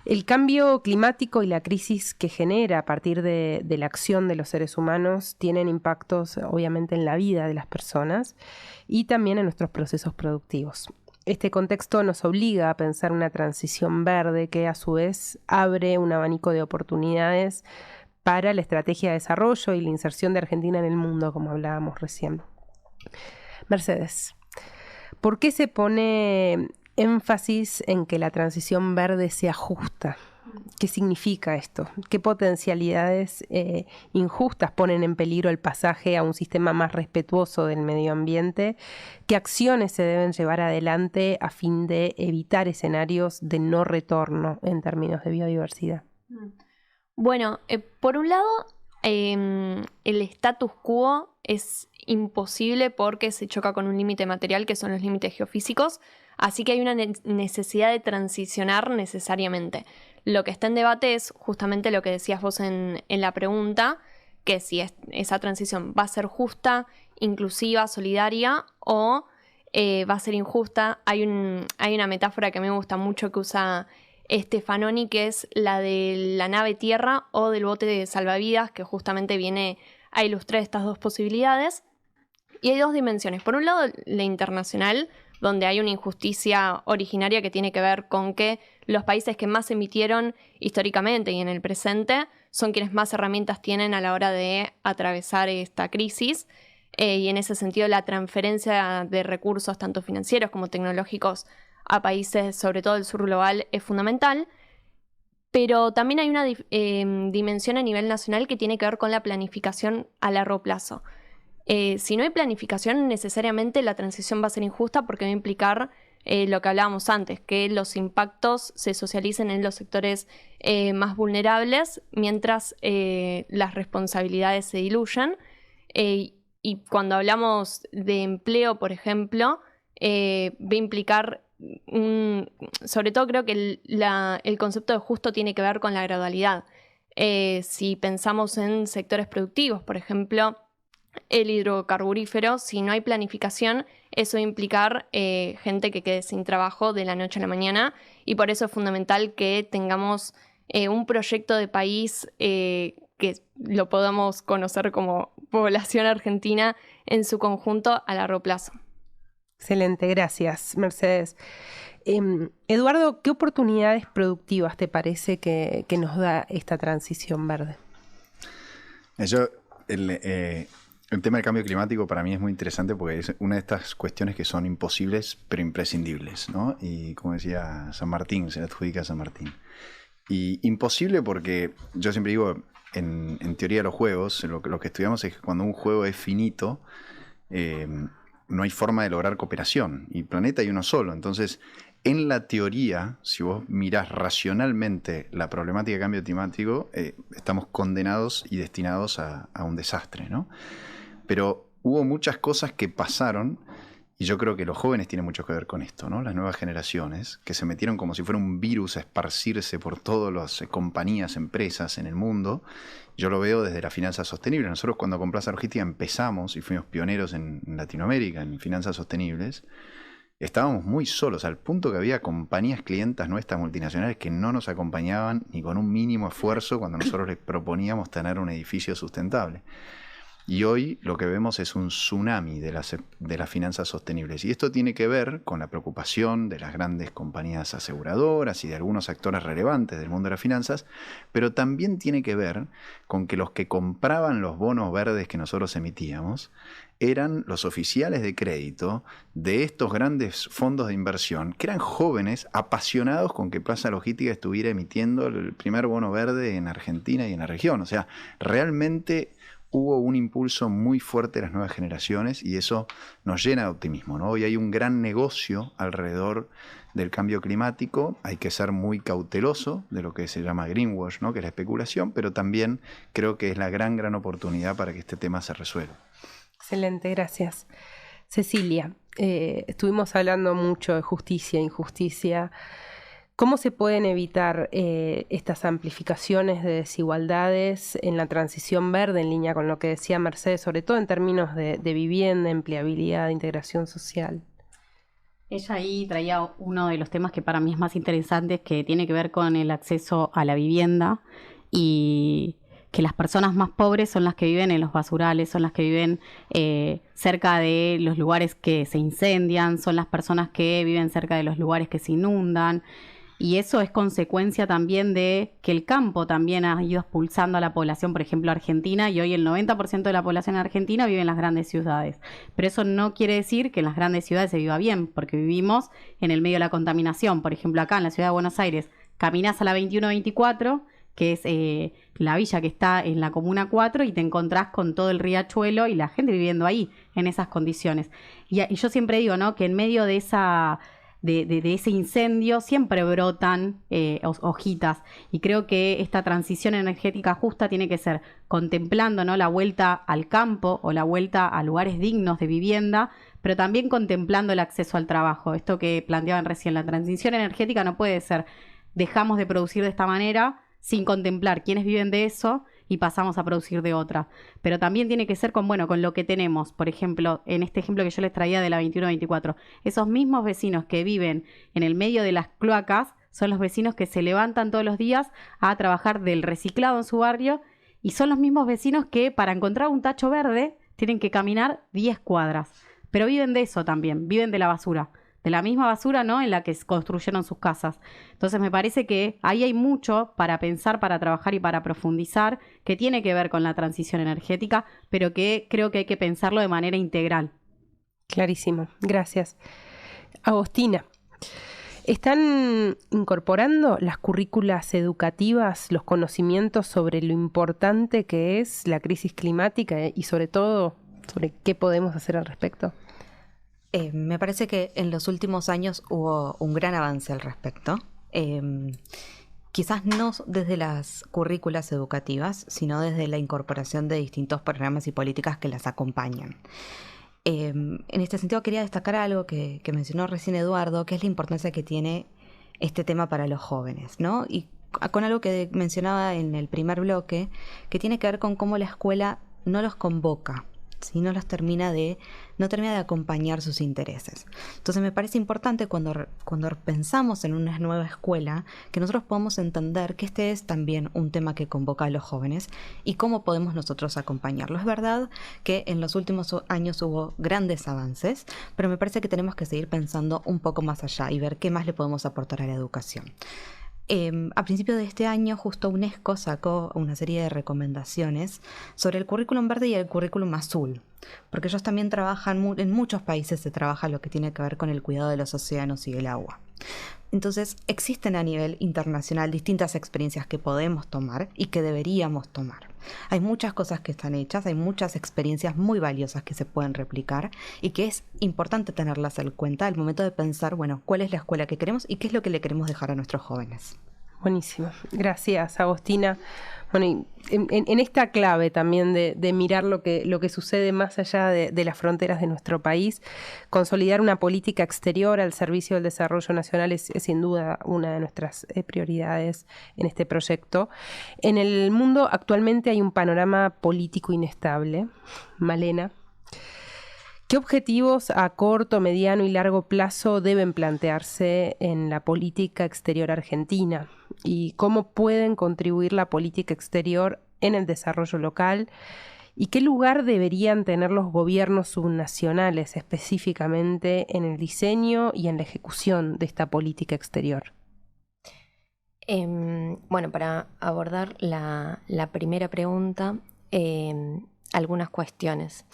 El cambio climático y la crisis que genera a partir de la acción de los seres humanos tienen impactos obviamente en la vida de las personas y también en nuestros procesos productivos. Este contexto nos obliga a pensar una transición verde que a su vez abre un abanico de oportunidades para la estrategia de desarrollo y la inserción de Argentina en el mundo, como hablábamos recién. Mercedes, ¿por qué se pone énfasis en que la transición verde sea justa? ¿Qué significa esto? ¿Qué potencialidades injustas ponen en peligro el pasaje a un sistema más respetuoso del medio ambiente? ¿Qué acciones se deben llevar adelante a fin de evitar escenarios de no retorno en términos de biodiversidad? Bueno, por un lado, el status quo es imposible porque se choca con un límite material que son los límites geofísicos, así que hay una necesidad de transicionar necesariamente. Lo que está en debate es justamente lo que decías vos en la pregunta, que si esa transición va a ser justa, inclusiva, solidaria o va a ser injusta. Hay una metáfora que a mí me gusta mucho que usa Stefanoni, que es la de la nave tierra o del bote de salvavidas, que justamente viene a ilustrar estas dos posibilidades. Y hay dos dimensiones. Por un lado, la internacional, donde hay una injusticia originaria que tiene que ver con que los países que más emitieron históricamente y en el presente son quienes más herramientas tienen a la hora de atravesar esta crisis. Y en ese sentido, la transferencia de recursos, tanto financieros como tecnológicos, a países, sobre todo del sur global, es fundamental. Pero también hay una dimensión a nivel nacional que tiene que ver con la planificación a largo plazo. Si no hay planificación, necesariamente la transición va a ser injusta porque va a implicar lo que hablábamos antes, que los impactos se socialicen en los sectores más vulnerables mientras las responsabilidades se diluyen. Y cuando hablamos de empleo, por ejemplo, va a implicar, sobre todo creo que el concepto de justo tiene que ver con la gradualidad. Si pensamos en sectores productivos, por ejemplo, el hidrocarburífero, si no hay planificación, eso va a implicar gente que quede sin trabajo de la noche a la mañana, y por eso es fundamental que tengamos un proyecto de país que lo podamos conocer como población argentina en su conjunto a largo plazo. Excelente, gracias, Mercedes. Eduardo, ¿qué oportunidades productivas te parece que nos da esta transición verde? El tema del cambio climático para mí es muy interesante porque es una de estas cuestiones que son imposibles pero imprescindibles, ¿no? Y como decía San Martín, se le adjudica a San Martín. Y imposible porque yo siempre digo, en teoría de los juegos, lo que estudiamos es que cuando un juego es finito, no hay forma de lograr cooperación. Y planeta hay uno solo. Entonces, en la teoría, si vos mirás racionalmente la problemática de cambio climático, estamos condenados y destinados a un desastre, ¿no? Pero hubo muchas cosas que pasaron, y yo creo que los jóvenes tienen mucho que ver con esto, ¿no? Las nuevas generaciones, que se metieron como si fuera un virus a esparcirse por todas las compañías, empresas en el mundo. Yo lo veo desde la finanza sostenible. Nosotros cuando con Plaza Logística empezamos y fuimos pioneros en Latinoamérica en finanzas sostenibles, estábamos muy solos, al punto que había compañías clientas nuestras multinacionales que no nos acompañaban ni con un mínimo esfuerzo cuando nosotros les proponíamos tener un edificio sustentable. Y hoy lo que vemos es un tsunami de las finanzas sostenibles. Y esto tiene que ver con la preocupación de las grandes compañías aseguradoras y de algunos actores relevantes del mundo de las finanzas, pero también tiene que ver con que los que compraban los bonos verdes que nosotros emitíamos eran los oficiales de crédito de estos grandes fondos de inversión, que eran jóvenes apasionados con que Plaza Logística estuviera emitiendo el primer bono verde en Argentina y en la región. O sea, realmente hubo un impulso muy fuerte de las nuevas generaciones y eso nos llena de optimismo, ¿no? Hoy hay un gran negocio alrededor del cambio climático. Hay que ser muy cauteloso de lo que se llama greenwash, ¿no? Que es la especulación, pero también creo que es la gran oportunidad para que este tema se resuelva. Excelente, gracias. Cecilia, estuvimos hablando mucho de justicia e injusticia. ¿Cómo se pueden evitar estas amplificaciones de desigualdades en la transición verde, en línea con lo que decía Mercedes, sobre todo en términos de vivienda, empleabilidad, integración social? Ella ahí traía uno de los temas que para mí es más interesante, que tiene que ver con el acceso a la vivienda, y que las personas más pobres son las que viven en los basurales, son las que viven cerca de los lugares que se incendian, son las personas que viven cerca de los lugares que se inundan. Y eso es consecuencia también de que el campo también ha ido expulsando a la población, por ejemplo, argentina, y hoy el 90% de la población argentina vive en las grandes ciudades. Pero eso no quiere decir que en las grandes ciudades se viva bien, porque vivimos en el medio de la contaminación. Por ejemplo, acá en la ciudad de Buenos Aires, caminás a la 2124, que es la villa que está en la Comuna 4, y te encontrás con todo el riachuelo y la gente viviendo ahí, en esas condiciones. Y yo siempre digo, ¿no?, que en medio de de ese incendio siempre brotan hojitas, y creo que esta transición energética justa tiene que ser contemplando, ¿no?, la vuelta al campo o la vuelta a lugares dignos de vivienda, pero también contemplando el acceso al trabajo. Esto que planteaban recién, la transición energética no puede ser dejamos de producir de esta manera sin contemplar quiénes viven de eso y pasamos a producir de otra. Pero también tiene que ser con lo que tenemos. Por ejemplo, en este ejemplo que yo les traía de la 21-24, esos mismos vecinos que viven en el medio de las cloacas son los vecinos que se levantan todos los días a trabajar del reciclado en su barrio, y son los mismos vecinos que para encontrar un tacho verde tienen que caminar 10 cuadras. Pero viven de eso también, viven de la basura. De la misma basura, ¿no?, en la que construyeron sus casas. Entonces me parece que ahí hay mucho para pensar, para trabajar y para profundizar, que tiene que ver con la transición energética, pero que creo que hay que pensarlo de manera integral. Clarísimo, gracias. Agostina, ¿están incorporando las currículas educativas los conocimientos sobre lo importante que es la crisis climática y sobre todo sobre qué podemos hacer al respecto? Me parece que en los últimos años hubo un gran avance al respecto. Quizás no desde las currículas educativas, sino desde la incorporación de distintos programas y políticas que las acompañan. En este sentido quería destacar algo que mencionó recién Eduardo, que es la importancia que tiene este tema para los jóvenes, ¿no? Y con algo que mencionaba en el primer bloque, que tiene que ver con cómo la escuela no los convoca, ¿sí? No termina de acompañar sus intereses. Entonces me parece importante cuando pensamos en una nueva escuela, que nosotros podamos entender que este es también un tema que convoca a los jóvenes y cómo podemos nosotros acompañarlo. Es verdad que en los últimos años hubo grandes avances, pero me parece que tenemos que seguir pensando un poco más allá y ver qué más le podemos aportar a la educación. A principios de este año, justo UNESCO sacó una serie de recomendaciones sobre el currículum verde y el currículum azul, porque ellos también trabajan, en muchos países se trabaja lo que tiene que ver con el cuidado de los océanos y el agua. Entonces, existen a nivel internacional distintas experiencias que podemos tomar y que deberíamos tomar. Hay muchas cosas que están hechas, hay muchas experiencias muy valiosas que se pueden replicar y que es importante tenerlas en cuenta al momento de pensar, cuál es la escuela que queremos y qué es lo que le queremos dejar a nuestros jóvenes. Buenísimo. Gracias, Agostina. Bueno, y en esta clave también de mirar lo que sucede más allá de las fronteras de nuestro país, consolidar una política exterior al servicio del desarrollo nacional es sin duda una de nuestras prioridades en este proyecto. En el mundo actualmente hay un panorama político inestable. Malena, ¿qué objetivos a corto, mediano y largo plazo deben plantearse en la política exterior argentina? ¿Y cómo pueden contribuir la política exterior en el desarrollo local? ¿Y qué lugar deberían tener los gobiernos subnacionales específicamente en el diseño y en la ejecución de esta política exterior? Para abordar la primera pregunta, algunas cuestiones.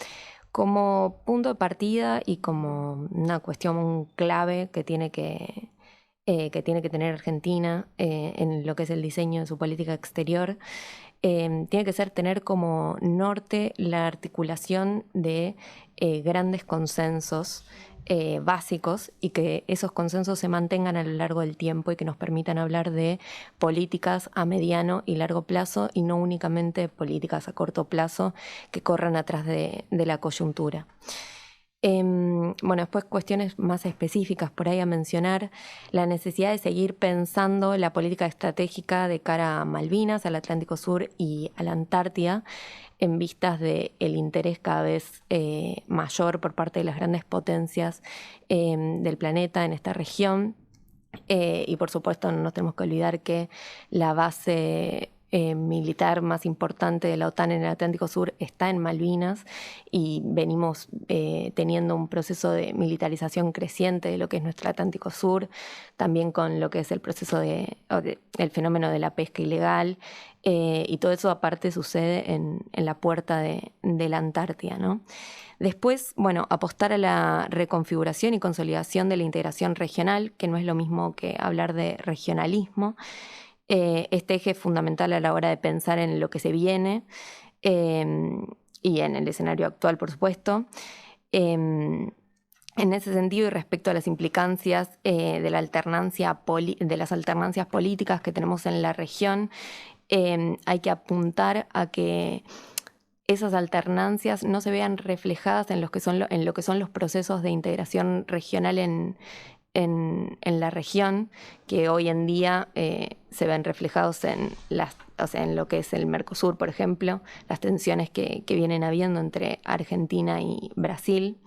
Como punto de partida y como una cuestión clave que tiene que tener Argentina en lo que es el diseño de su política exterior, tiene que ser tener como norte la articulación de grandes consensos básicos, y que esos consensos se mantengan a lo largo del tiempo y que nos permitan hablar de políticas a mediano y largo plazo y no únicamente políticas a corto plazo que corran atrás de la coyuntura. Después cuestiones más específicas por ahí a mencionar: la necesidad de seguir pensando la política estratégica de cara a Malvinas, al Atlántico Sur y a la Antártida, en vistas del interés cada vez mayor por parte de las grandes potencias del planeta en esta región. Y por supuesto no nos tenemos que olvidar que la base militar más importante de la OTAN en el Atlántico Sur está en Malvinas, y venimos teniendo un proceso de militarización creciente de lo que es nuestro Atlántico Sur, también con lo que es el proceso el fenómeno de la pesca ilegal, y todo eso aparte sucede en la puerta de la Antártida, ¿no? Después, apostar a la reconfiguración y consolidación de la integración regional, que no es lo mismo que hablar de regionalismo. Este eje es fundamental a la hora de pensar en lo que se viene y en el escenario actual, por supuesto. En ese sentido, y respecto a las implicancias de las alternancias políticas que tenemos en la región, hay que apuntar a que esas alternancias no se vean reflejadas en lo que son los procesos de integración regional en la región, que hoy en día se ven reflejados en lo que es el Mercosur, por ejemplo, las tensiones que vienen habiendo entre Argentina y Brasil.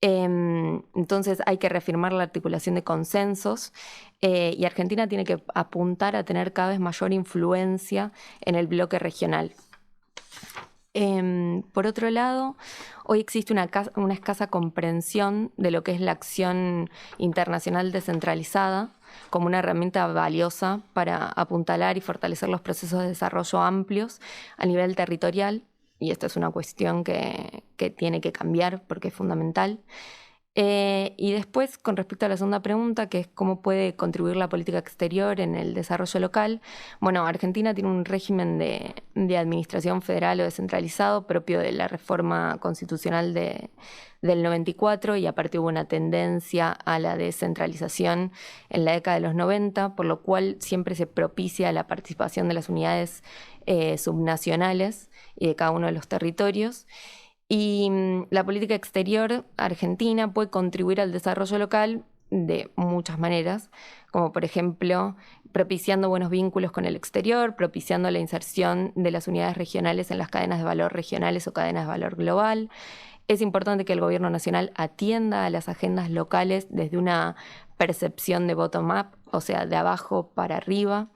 Entonces hay que reafirmar la articulación de consensos y Argentina tiene que apuntar a tener cada vez mayor influencia en el bloque regional. Por otro lado, hoy existe una escasa comprensión de lo que es la acción internacional descentralizada como una herramienta valiosa para apuntalar y fortalecer los procesos de desarrollo amplios a nivel territorial. Y esto es una cuestión que tiene que cambiar porque es fundamental. Y después, con respecto a la segunda pregunta, que es cómo puede contribuir la política exterior en el desarrollo local, bueno, Argentina tiene un régimen de administración federal o descentralizado propio de la reforma constitucional del 94, y aparte hubo una tendencia a la descentralización en la década de los 90, por lo cual siempre se propicia la participación de las unidades subnacionales y de cada uno de los territorios. Y la política exterior argentina puede contribuir al desarrollo local de muchas maneras, como por ejemplo propiciando buenos vínculos con el exterior, propiciando la inserción de las unidades regionales en las cadenas de valor regionales o cadenas de valor global. Es importante que el gobierno nacional atienda a las agendas locales desde una percepción de bottom-up, o sea, de abajo para arriba.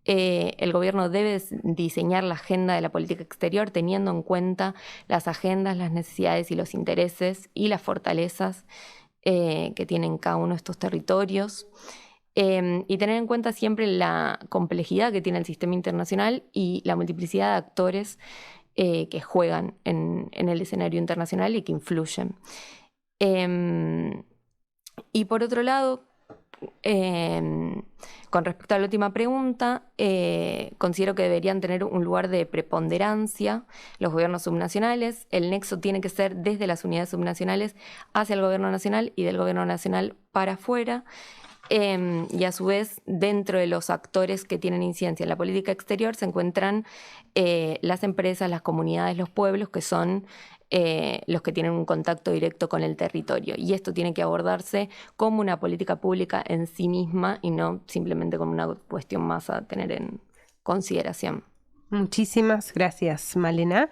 El gobierno debe diseñar la agenda de la política exterior teniendo en cuenta las agendas, las necesidades y los intereses y las fortalezas que tienen cada uno de estos territorios. Y tener en cuenta siempre la complejidad que tiene el sistema internacional y la multiplicidad de actores que juegan en el escenario internacional y que influyen. Y por otro lado, con respecto a la última pregunta, considero que deberían tener un lugar de preponderancia los gobiernos subnacionales. El nexo tiene que ser desde las unidades subnacionales hacia el gobierno nacional y del gobierno nacional para afuera. Y a su vez, dentro de los actores que tienen incidencia en la política exterior se encuentran las empresas, las comunidades, los pueblos, que son los que tienen un contacto directo con el territorio. Y esto tiene que abordarse como una política pública en sí misma y no simplemente como una cuestión más a tener en consideración. Muchísimas gracias, Malena.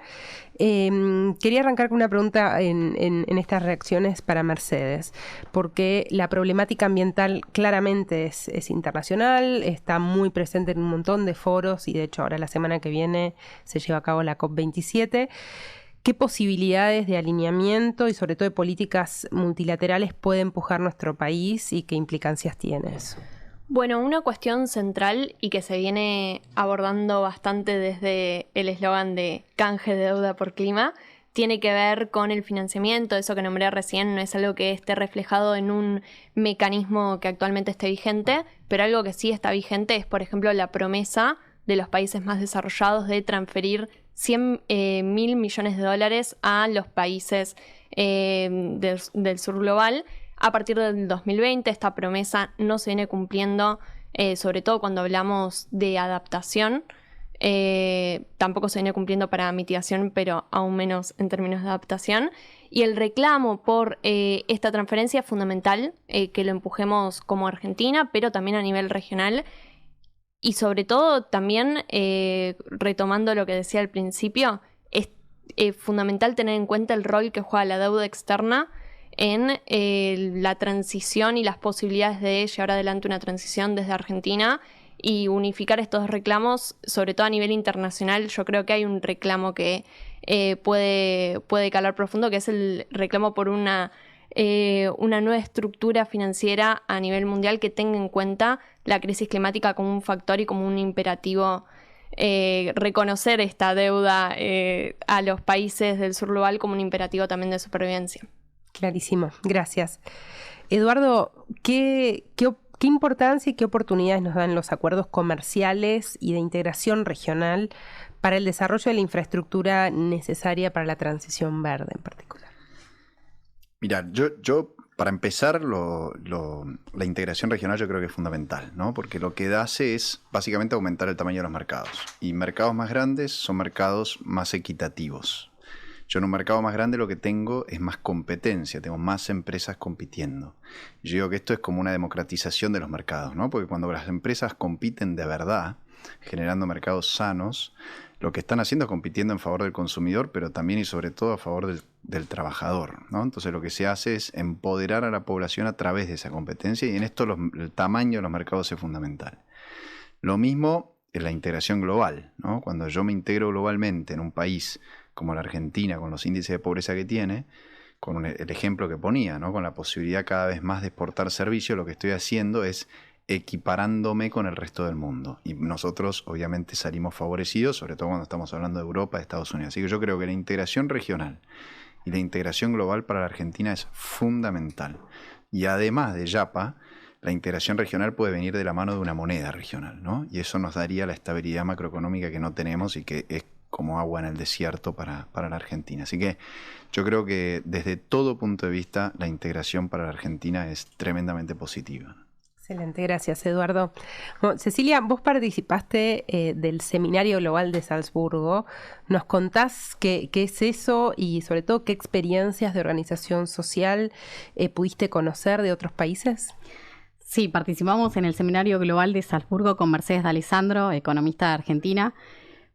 Quería arrancar con una pregunta en estas reacciones para Mercedes, porque la problemática ambiental claramente es internacional, está muy presente en un montón de foros y de hecho ahora la semana que viene se lleva a cabo la COP27. ¿Qué posibilidades de alineamiento y sobre todo de políticas multilaterales puede empujar nuestro país y qué implicancias tiene eso? Bueno, una cuestión central y que se viene abordando bastante desde el eslogan de canje de deuda por clima tiene que ver con el financiamiento. Eso que nombré recién no es algo que esté reflejado en un mecanismo que actualmente esté vigente, pero algo que sí está vigente es, por ejemplo, la promesa de los países más desarrollados de transferir 100.000 millones de dólares a los países del sur global. A partir del 2020 esta promesa no se viene cumpliendo, sobre todo cuando hablamos de adaptación. Tampoco se viene cumpliendo para mitigación, pero aún menos en términos de adaptación. Y el reclamo por esta transferencia es fundamental, que lo empujemos como Argentina, pero también a nivel regional. Y sobre todo también, retomando lo que decía al principio, es fundamental tener en cuenta el rol que juega la deuda externa en la transición y las posibilidades de llevar adelante una transición desde Argentina y unificar estos dos reclamos, sobre todo a nivel internacional. Yo creo que hay un reclamo que puede calar profundo, que es el reclamo por una nueva estructura financiera a nivel mundial que tenga en cuenta la crisis climática como un factor y como un imperativo. Reconocer esta deuda a los países del sur global como un imperativo también de supervivencia. Clarísimo, gracias. Eduardo, ¿qué importancia y qué oportunidades nos dan los acuerdos comerciales y de integración regional para el desarrollo de la infraestructura necesaria para la transición verde en particular? Mira, yo para empezar, la integración regional yo creo que es fundamental, ¿no? Porque lo que hace es básicamente aumentar el tamaño de los mercados. Y mercados más grandes son mercados más equitativos. Yo en un mercado más grande lo que tengo es más competencia, tengo más empresas compitiendo. Yo digo que esto es como una democratización de los mercados, ¿no? Porque cuando las empresas compiten de verdad, generando mercados sanos, lo que están haciendo es compitiendo en favor del consumidor, pero también y sobre todo a favor del trabajador, ¿no? Entonces lo que se hace es empoderar a la población a través de esa competencia, y en esto el tamaño de los mercados es fundamental. Lo mismo en la integración global, ¿no? Cuando yo me integro globalmente en un país como la Argentina, con los índices de pobreza que tiene, con el ejemplo que ponía, ¿no? Con la posibilidad cada vez más de exportar servicios, lo que estoy haciendo es equiparándome con el resto del mundo. Y nosotros obviamente salimos favorecidos, sobre todo cuando estamos hablando de Europa, de Estados Unidos. Así que yo creo que la integración regional y la integración global para la Argentina es fundamental. Y además de YAPA, la integración regional puede venir de la mano de una moneda regional, ¿no? Y eso nos daría la estabilidad macroeconómica que no tenemos y que es como agua en el desierto para la Argentina. Así que yo creo que desde todo punto de vista la integración para la Argentina es tremendamente positiva. Excelente, gracias Eduardo. Bueno, Cecilia, vos participaste del Seminario Global de Salzburgo. ¿Nos contás qué es eso y sobre todo qué experiencias de organización social pudiste conocer de otros países? Sí, participamos en el Seminario Global de Salzburgo con Mercedes D'Alessandro, economista de Argentina.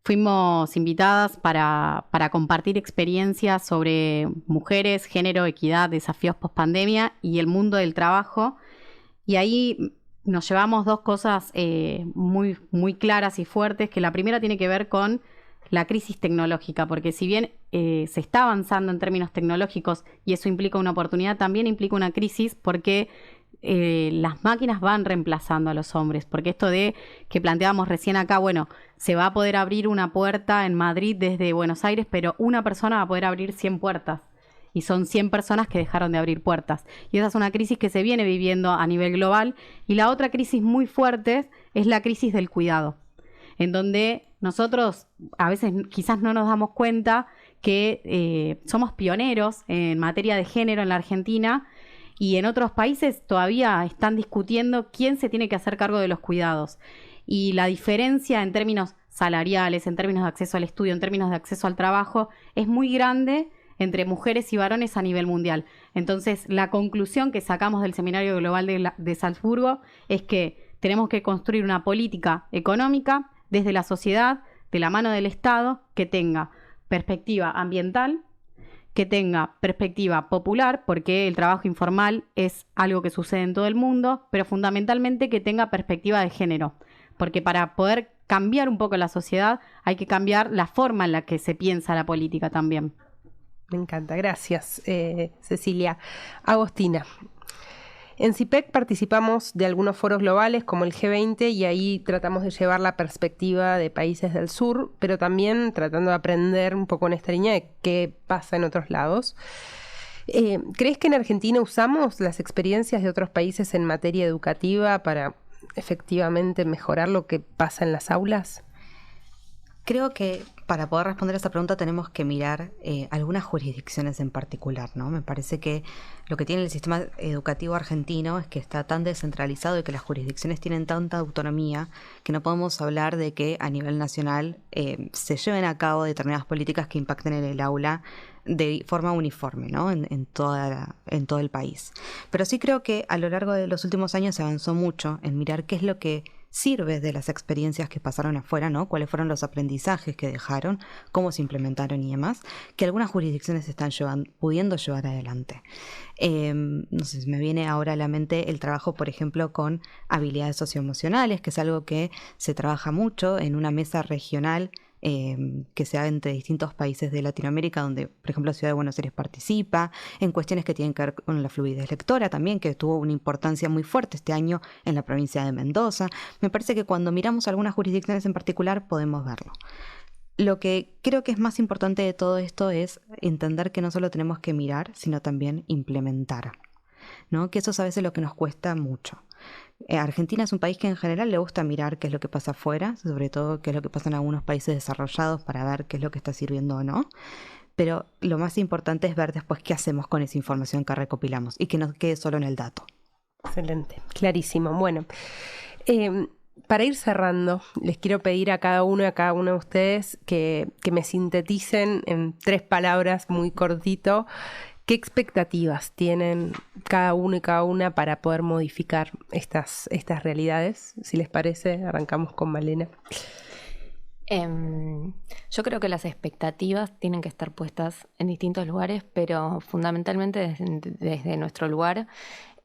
Fuimos invitadas para compartir experiencias sobre mujeres, género, equidad, desafíos post-pandemia y el mundo del trabajo. Y ahí nos llevamos dos cosas muy, muy claras y fuertes, que la primera tiene que ver con la crisis tecnológica, porque si bien se está avanzando en términos tecnológicos y eso implica una oportunidad, también implica una crisis porque las máquinas van reemplazando a los hombres, porque esto de que planteábamos recién acá, bueno, se va a poder abrir una puerta en Madrid desde Buenos Aires, pero una persona va a poder abrir 100 puertas. Y son 100 personas que dejaron de abrir puertas. Y esa es una crisis que se viene viviendo a nivel global. Y la otra crisis muy fuerte es la crisis del cuidado, en donde nosotros a veces quizás no nos damos cuenta que somos pioneros en materia de género en la Argentina, y en otros países todavía están discutiendo quién se tiene que hacer cargo de los cuidados. Y la diferencia en términos salariales, en términos de acceso al estudio, en términos de acceso al trabajo, es muy grande entre mujeres y varones a nivel mundial. Entonces, la conclusión que sacamos del Seminario Global de Salzburgo es que tenemos que construir una política económica desde la sociedad, de la mano del Estado, que tenga perspectiva ambiental, que tenga perspectiva popular, porque el trabajo informal es algo que sucede en todo el mundo, pero fundamentalmente que tenga perspectiva de género, porque para poder cambiar un poco la sociedad hay que cambiar la forma en la que se piensa la política también. Me encanta, gracias Cecilia. Agostina, en CIPEC participamos de algunos foros globales como el G20 y ahí tratamos de llevar la perspectiva de países del sur, pero también tratando de aprender un poco en esta línea de qué pasa en otros lados. ¿Crees que en Argentina usamos las experiencias de otros países en materia educativa para efectivamente mejorar lo que pasa en las aulas? Creo que para poder responder a esa pregunta tenemos que mirar algunas jurisdicciones en particular, ¿no? Me parece que lo que tiene el sistema educativo argentino es que está tan descentralizado y que las jurisdicciones tienen tanta autonomía que no podemos hablar de que a nivel nacional se lleven a cabo determinadas políticas que impacten en el aula de forma uniforme, ¿no? en todo el país. Pero sí creo que a lo largo de los últimos años se avanzó mucho en mirar qué es lo que sirve de las experiencias que pasaron afuera, ¿no? Cuáles fueron los aprendizajes que dejaron, cómo se implementaron y demás, que algunas jurisdicciones están pudiendo llevar adelante. No sé, me viene ahora a la mente el trabajo, por ejemplo, con habilidades socioemocionales, que es algo que se trabaja mucho en una mesa regional que se haga entre distintos países de Latinoamérica, donde, por ejemplo, la Ciudad de Buenos Aires participa, en cuestiones que tienen que ver con la fluidez lectora también, que tuvo una importancia muy fuerte este año en la provincia de Mendoza. Me parece que cuando miramos algunas jurisdicciones en particular podemos verlo. Lo que creo que es más importante de todo esto es entender que no solo tenemos que mirar, sino también implementar, ¿no? Que eso es a veces lo que nos cuesta mucho. Argentina es un país que en general le gusta mirar qué es lo que pasa afuera, sobre todo qué es lo que pasa en algunos países desarrollados para ver qué es lo que está sirviendo o no. pero lo más importante es ver después qué hacemos con esa información que recopilamos y que no quede solo en el dato. Excelente, clarísimo. Bueno, para ir cerrando, les quiero pedir a cada uno y a cada uno de ustedes que me sinteticen en 3 palabras muy cortito qué expectativas tienen cada uno y cada una para poder modificar estas realidades. Si les parece, arrancamos con Malena. Yo creo que las expectativas tienen que estar puestas en distintos lugares, pero fundamentalmente desde nuestro lugar,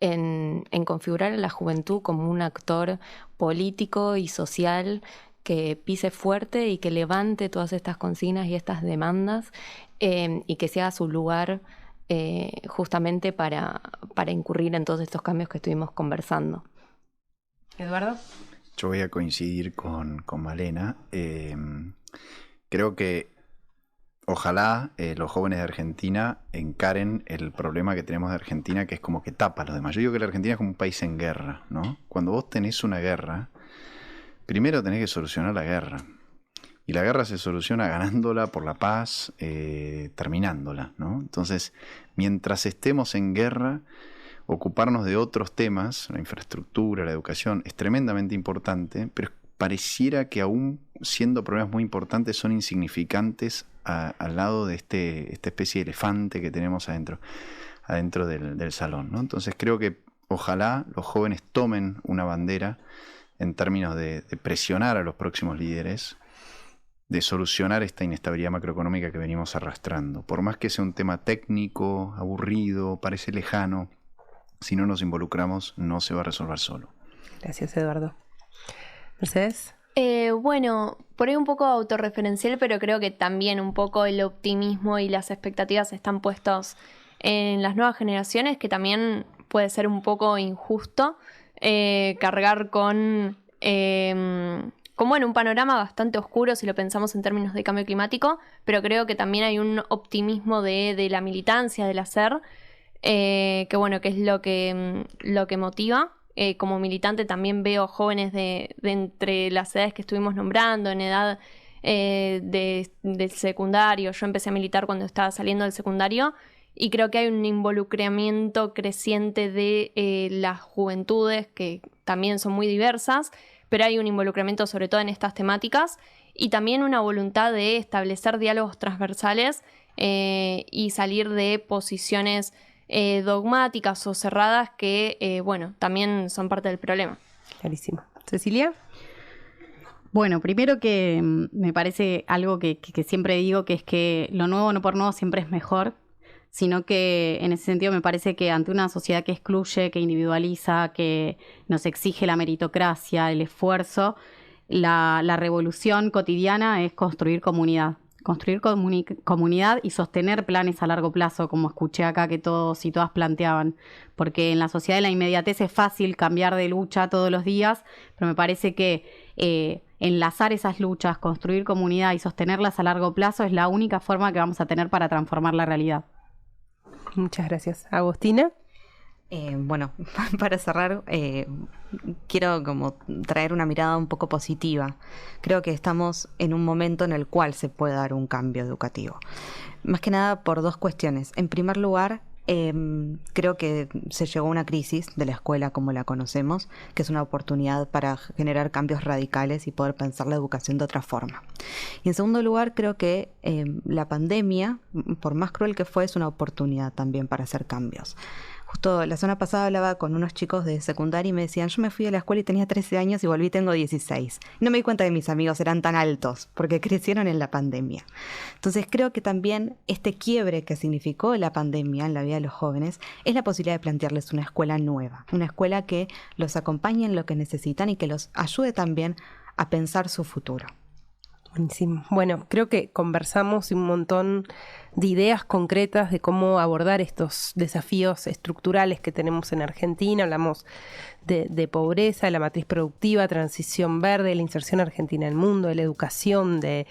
en configurar a la juventud como un actor político y social que pise fuerte y que levante todas estas consignas y estas demandas, y que sea su lugar justamente para incurrir en todos estos cambios que estuvimos conversando. Eduardo. Yo voy a coincidir con Malena. Creo que ojalá los jóvenes de Argentina encaren el problema que tenemos de Argentina, que es como que tapa a los demás. Yo digo que la Argentina es como un país en guerra, ¿no? Cuando vos tenés una guerra, primero tenés que solucionar la guerra. Y la guerra se soluciona ganándola por la paz, terminándola, ¿no? Entonces, mientras estemos en guerra, ocuparnos de otros temas, la infraestructura, la educación, es tremendamente importante, pero pareciera que aún siendo problemas muy importantes son insignificantes al lado de esta especie de elefante que tenemos adentro del salón, ¿no? Entonces creo que ojalá los jóvenes tomen una bandera en términos de presionar a los próximos líderes, de solucionar esta inestabilidad macroeconómica que venimos arrastrando. Por más que sea un tema técnico, aburrido, parece lejano, si no nos involucramos, no se va a resolver solo. Gracias, Eduardo. Mercedes. Bueno, por ahí un poco autorreferencial, pero creo que también un poco el optimismo y las expectativas están puestos en las nuevas generaciones, que también puede ser un poco injusto cargar con bueno, un panorama bastante oscuro si lo pensamos en términos de cambio climático, pero creo que también hay un optimismo de la militancia, del hacer, que bueno, que es lo que motiva. Como militante también veo jóvenes de entre las edades que estuvimos nombrando, en edad del secundario. Yo empecé a militar cuando estaba saliendo del secundario y creo que hay un involucramiento creciente de las juventudes que también son muy diversas, pero hay un involucramiento sobre todo en estas temáticas y también una voluntad de establecer diálogos transversales y salir de posiciones dogmáticas o cerradas que, bueno, también son parte del problema. Clarísimo. Cecilia. Bueno, primero que me parece algo que siempre digo, que es que lo nuevo no por nuevo siempre es mejor, sino que en ese sentido me parece que ante una sociedad que excluye, que individualiza, que nos exige la meritocracia, el esfuerzo, la revolución cotidiana es construir comunidad. Construir comunidad y sostener planes a largo plazo, como escuché acá que todos y todas planteaban, porque en la sociedad de la inmediatez es fácil cambiar de lucha todos los días, pero me parece que enlazar esas luchas, construir comunidad y sostenerlas a largo plazo es la única forma que vamos a tener para transformar la realidad. Muchas gracias. Agustina. Bueno, para cerrar, quiero como traer una mirada un poco positiva. Creo que estamos en un momento en el cual se puede dar un cambio educativo. Más que nada por 2 cuestiones. En primer lugar, creo que se llegó a una crisis de la escuela como la conocemos, que es una oportunidad para generar cambios radicales y poder pensar la educación de otra forma. Y en segundo lugar, creo que la pandemia, por más cruel que fue, es una oportunidad también para hacer cambios. Justo la semana pasada hablaba con unos chicos de secundaria y me decían, yo me fui a la escuela y tenía 13 años y volví tengo 16. No me di cuenta que mis amigos eran tan altos porque crecieron en la pandemia. Entonces creo que también este quiebre que significó la pandemia en la vida de los jóvenes es la posibilidad de plantearles una escuela nueva, una escuela que los acompañe en lo que necesitan y que los ayude también a pensar su futuro. Buenísimo. Bueno, creo que conversamos un montón de ideas concretas de cómo abordar estos desafíos estructurales que tenemos en Argentina. Hablamos de pobreza, de la matriz productiva, transición verde, la inserción argentina en el mundo, de la educación, de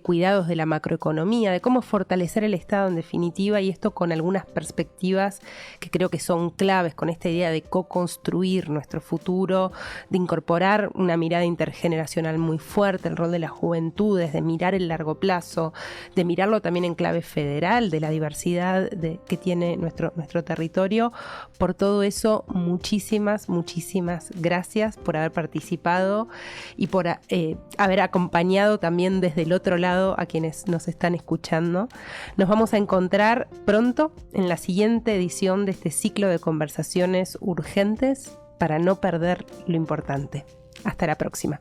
cuidados de la macroeconomía, de cómo fortalecer el Estado en definitiva, y esto con algunas perspectivas que creo que son claves, con esta idea de co-construir nuestro futuro, de incorporar una mirada intergeneracional muy fuerte, el rol de las juventudes, de mirar el largo plazo, de mirarlo también en clave federal, de la diversidad que tiene nuestro territorio. Por todo eso, muchísimas gracias por haber participado y por haber acompañado también desde el otro lado a quienes nos están escuchando. Nos vamos a encontrar pronto en la siguiente edición de este ciclo de conversaciones urgentes para no perder lo importante. Hasta la próxima.